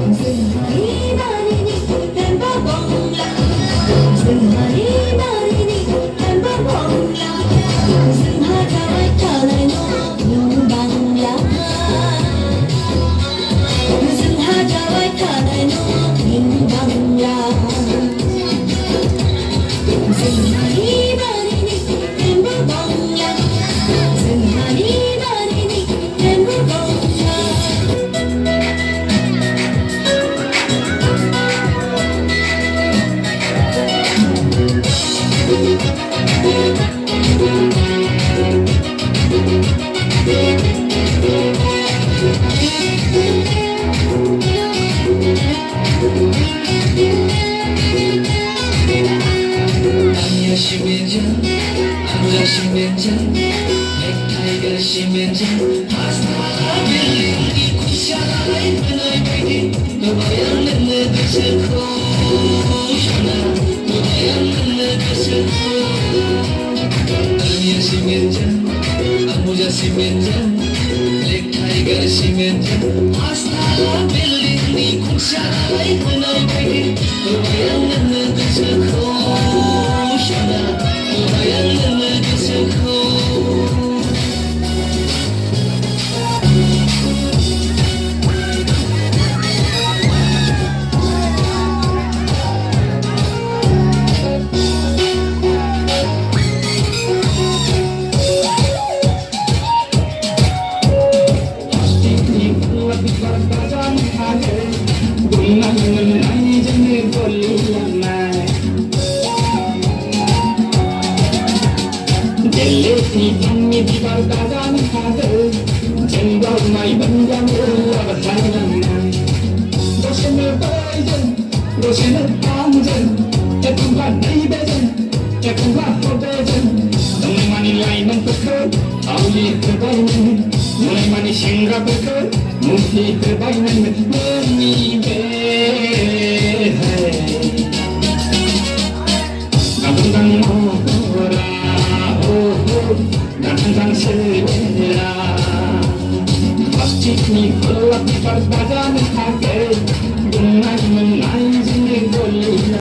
무슨 말이 말이니 햄버거 몰라 무슨 말이 말이니 햄버거 몰라 무슨 하자와 터널 놓는 방라 무슨 하자와 터널 놓는 방라 무슨 말이 말이니 햄버거 몰라 무슨 말이 말이니 햄버거 몰라 남녀 신변장, 남자 신변장, 넥타이가 신변장, 파스타 벨리 쿠샤나이 너의 베이비 너야 내 것을 코셔나 너야 내 것을 남녀 신변장, 남자 신변장, 넥타이가 신변장, 파스타 벨리 쿠샤나이 너의 베이비 너야 내 것을 코셔나 너야 내 것을 코 도시는 방전, 제품과 내배전, 제품과 호배전, 너무만이 라이는 끝, 아우리 들어있는, 너무만이 싱가포르, 무기 들어있는 내배. 난 항상 먹어라, 난 항상 serve라. Pasti ni kolak di barzan hake, dungan